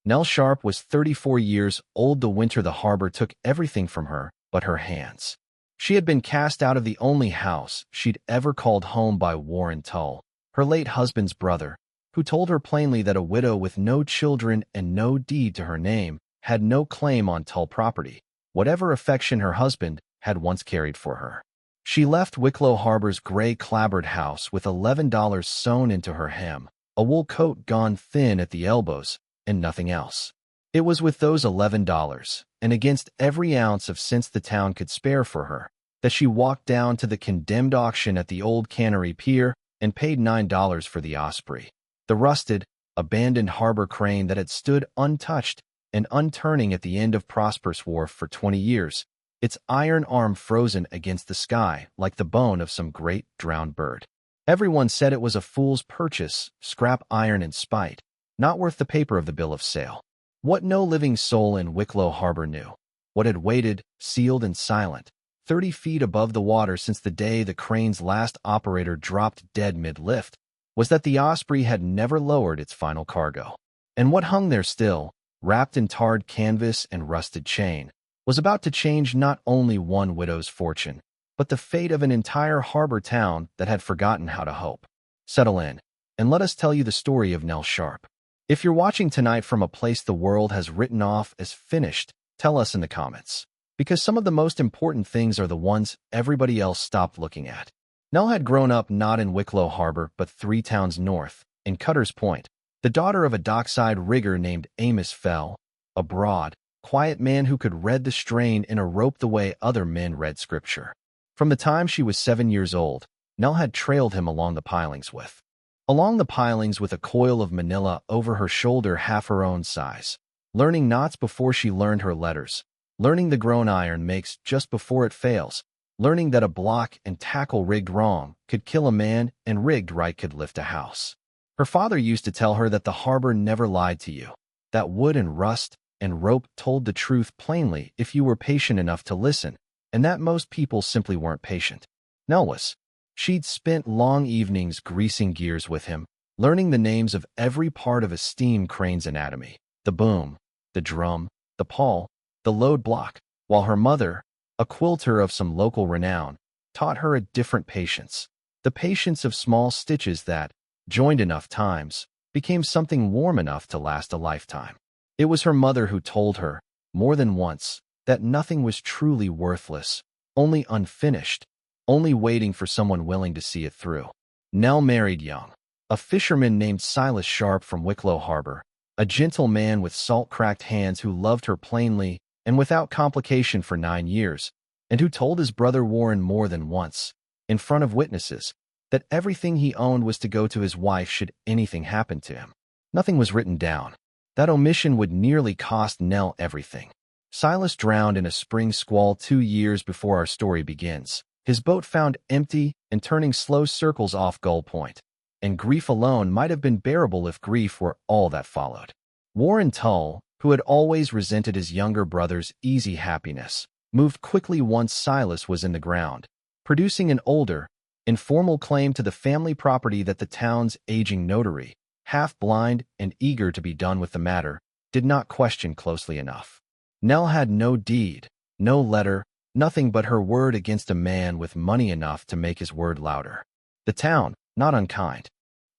Nell Sharp was 34 years old the winter the harbor took everything from her but her hands. She had been cast out of the only house she'd ever called home by Warren Tull, her late husband's brother, who told her plainly that a widow with no children and no deed to her name had no claim on Tull property, whatever affection her husband had once carried for her. She left Wicklow Harbor's gray clapboard house with $11 sewn into her hem, a wool coat gone thin at the elbows, and nothing else. It was with those $11, and against every ounce of sense the town could spare for her, that she walked down to the condemned auction at the old cannery pier and paid $9 for the Osprey, the rusted, abandoned harbor crane that had stood untouched and unturning at the end of Prosperous Wharf for 20 years, its iron arm frozen against the sky like the bone of some great drowned bird. Everyone said it was a fool's purchase, scrap iron and spite, not worth the paper of the bill of sale. What no living soul in Wicklow Harbor knew, what had waited, sealed and silent, 30 feet above the water since the day the crane's last operator dropped dead mid-lift, was that the Osprey had never lowered its final cargo. And what hung there still, wrapped in tarred canvas and rusted chain, was about to change not only one widow's fortune, but the fate of an entire harbor town that had forgotten how to hope. Settle in, and let us tell you the story of Nell Sharp. If you're watching tonight from a place the world has written off as finished, tell us in the comments, because some of the most important things are the ones everybody else stopped looking at. Nell had grown up not in Wicklow Harbor but 3 towns north, in Cutter's Point, the daughter of a dockside rigger named Amos Fell, a broad, quiet man who could read the strain in a rope the way other men read scripture. From the time she was 7 years old, Nell had trailed him along the pilings with a coil of manila over her shoulder half her own size, learning knots before she learned her letters, learning the groan iron makes just before it fails, learning that a block and tackle rigged wrong could kill a man and rigged right could lift a house. Her father used to tell her that the harbor never lied to you, that wood and rust and rope told the truth plainly if you were patient enough to listen, and that most people simply weren't patient. Nell was. She'd spent long evenings greasing gears with him, learning the names of every part of a steam crane's anatomy, the boom, the drum, the pawl, the load block, while her mother, a quilter of some local renown, taught her a different patience, the patience of small stitches that, joined enough times, became something warm enough to last a lifetime. It was her mother who told her, more than once, that nothing was truly worthless, only unfinished, only waiting for someone willing to see it through. Nell married young, a fisherman named Silas Sharp from Wicklow Harbor, a gentle man with salt-cracked hands who loved her plainly and without complication for 9 years, and who told his brother Warren more than once, in front of witnesses, that everything he owned was to go to his wife should anything happen to him. Nothing was written down. That omission would nearly cost Nell everything. Silas drowned in a spring squall 2 years before our story begins, his boat found empty and turning slow circles off Gull Point, and grief alone might have been bearable if grief were all that followed. Warren Tull, who had always resented his younger brother's easy happiness, moved quickly once Silas was in the ground, producing an older, informal claim to the family property that the town's aging notary, half-blind and eager to be done with the matter, did not question closely enough. Nell had no deed, no letter, nothing but her word against a man with money enough to make his word louder. The town, not unkind,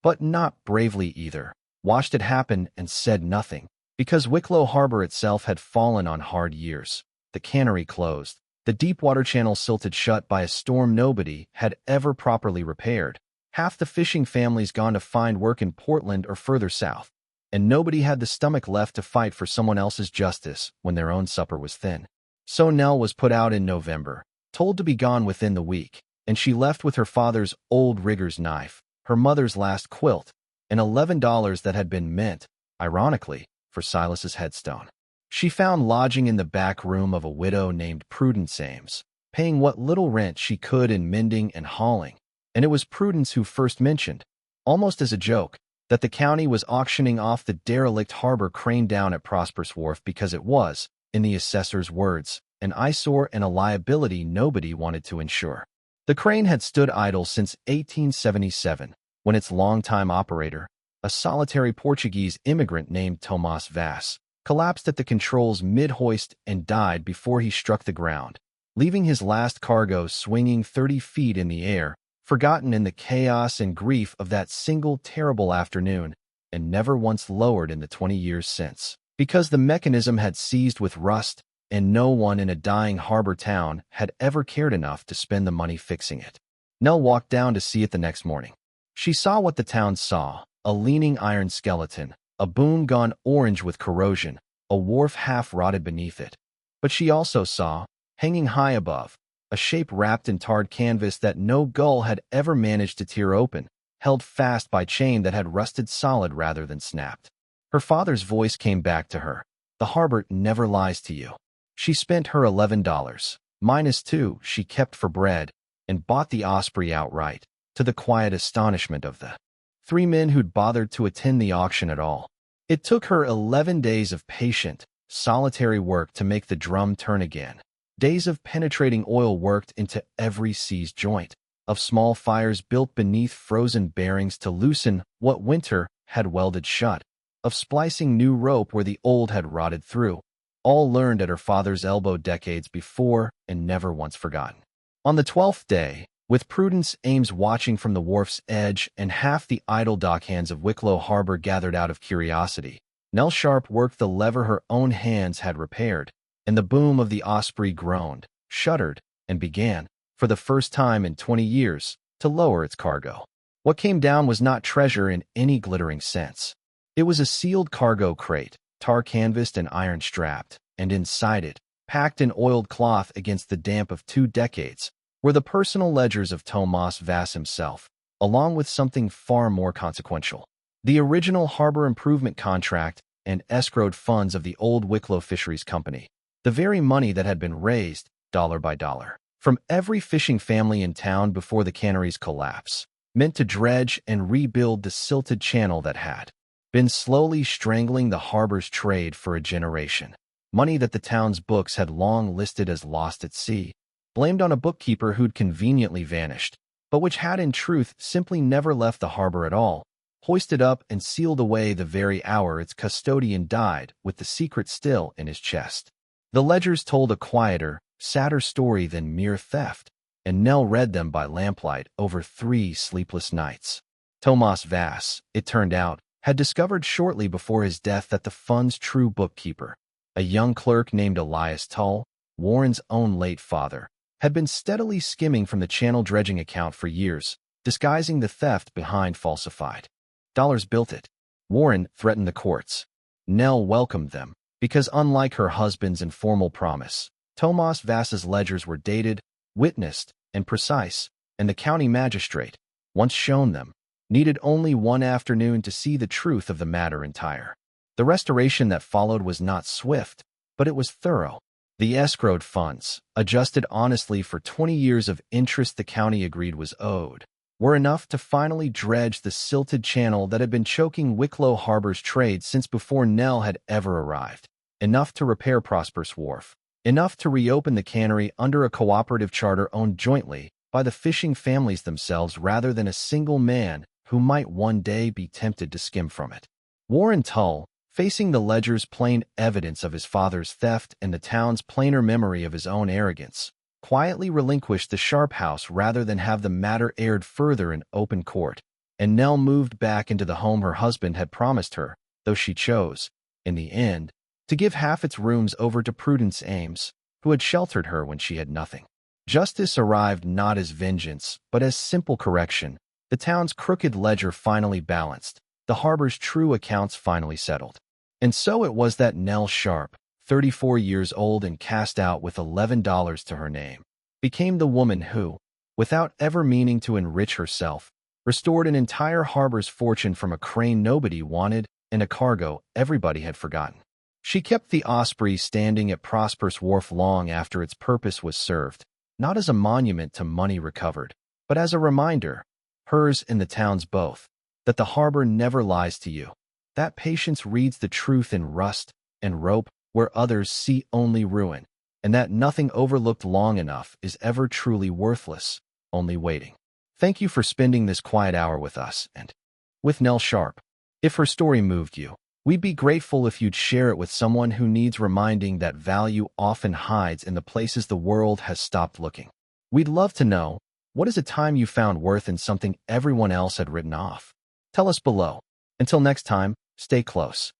but not bravely either, watched it happen and said nothing, because Wicklow Harbor itself had fallen on hard years, the cannery closed, the deep water channel silted shut by a storm nobody had ever properly repaired, half the fishing families gone to find work in Portland or further south, and nobody had the stomach left to fight for someone else's justice when their own supper was thin. So Nell was put out in November, told to be gone within the week, and she left with her father's old rigger's knife, her mother's last quilt, and $11 that had been meant, ironically, for Silas's headstone. She found lodging in the back room of a widow named Prudence Ames, paying what little rent she could in mending and hauling, and it was Prudence who first mentioned, almost as a joke, that the county was auctioning off the derelict harbor crane down at Prosperous Wharf because it was, in the assessor's words, an eyesore and a liability nobody wanted to insure. The crane had stood idle since 1877, when its longtime operator, a solitary Portuguese immigrant named Tomas Vaz, collapsed at the controls mid-hoist and died before he struck the ground, leaving his last cargo swinging 30 feet in the air, forgotten in the chaos and grief of that single terrible afternoon, and never once lowered in the 20 years since. Because the mechanism had seized with rust, and no one in a dying harbor town had ever cared enough to spend the money fixing it. Nell walked down to see it the next morning. She saw what the town saw, a leaning iron skeleton, a boom gone orange with corrosion, a wharf half-rotted beneath it. But she also saw, hanging high above, a shape wrapped in tarred canvas that no gull had ever managed to tear open, held fast by chain that had rusted solid rather than snapped. Her father's voice came back to her. The harbor never lies to you. She spent her $11, minus $2 she kept for bread, and bought the Osprey outright, to the quiet astonishment of the 3 men who'd bothered to attend the auction at all. It took her 11 days of patient, solitary work to make the drum turn again. Days of penetrating oil worked into every seized joint, of small fires built beneath frozen bearings to loosen what winter had welded shut, of splicing new rope where the old had rotted through, all learned at her father's elbow decades before and never once forgotten. On the 12th day, with Prudence Ames watching from the wharf's edge and half the idle dockhands of Wicklow Harbor gathered out of curiosity, Nell Sharp worked the lever her own hands had repaired, and the boom of the Osprey groaned, shuddered, and began, for the first time in 20 years, to lower its cargo. What came down was not treasure in any glittering sense. It was a sealed cargo crate, tar-canvassed and iron-strapped, and inside it, packed in oiled cloth against the damp of 2 decades, were the personal ledgers of Tomas Vaz himself, along with something far more consequential. The original harbor improvement contract and escrowed funds of the old Wicklow Fisheries Company, the very money that had been raised, dollar by dollar, from every fishing family in town before the cannery's collapse, meant to dredge and rebuild the silted channel that had been slowly strangling the harbor's trade for a generation. Money that the town's books had long listed as lost at sea, blamed on a bookkeeper who'd conveniently vanished, but which had in truth simply never left the harbor at all, hoisted up and sealed away the very hour its custodian died with the secret still in his chest. The ledgers told a quieter, sadder story than mere theft, and Nell read them by lamplight over 3 sleepless nights. Tomas Vaz, it turned out, had discovered shortly before his death that the fund's true bookkeeper, a young clerk named Elias Tull, Warren's own late father, had been steadily skimming from the channel dredging account for years, disguising the theft behind falsified dollars. Built it. Warren threatened the courts. Nell welcomed them, because unlike her husband's informal promise, Tomas Vaz's ledgers were dated, witnessed, and precise, and the county magistrate, once shown them, needed only one afternoon to see the truth of the matter entire. The restoration that followed was not swift, but it was thorough. The escrowed funds, adjusted honestly for 20 years of interest the county agreed was owed, were enough to finally dredge the silted channel that had been choking Wicklow Harbor's trade since before Nell had ever arrived, enough to repair Prosperous Wharf, enough to reopen the cannery under a cooperative charter owned jointly by the fishing families themselves rather than a single man who might one day be tempted to skim from it. Warren Tull, facing the ledger's plain evidence of his father's theft and the town's plainer memory of his own arrogance, quietly relinquished the Sharp house rather than have the matter aired further in open court, and Nell moved back into the home her husband had promised her, though she chose, in the end, to give half its rooms over to Prudence Ames, who had sheltered her when she had nothing. Justice arrived not as vengeance, but as simple correction. The town's crooked ledger finally balanced, the harbor's true accounts finally settled. And so it was that Nell Sharp, 34 years old and cast out with $11 to her name, became the woman who, without ever meaning to enrich herself, restored an entire harbor's fortune from a crane nobody wanted and a cargo everybody had forgotten. She kept the Osprey standing at Prosperous Wharf long after its purpose was served, not as a monument to money recovered, but as a reminder, hers and the town's both, that the harbor never lies to you, that patience reads the truth in rust and rope where others see only ruin, and that nothing overlooked long enough is ever truly worthless, only waiting. Thank you for spending this quiet hour with us and with Nell Sharp. If her story moved you, we'd be grateful if you'd share it with someone who needs reminding that value often hides in the places the world has stopped looking. We'd love to know, what is a time you found worth in something everyone else had written off? Tell us below. Until next time, stay close.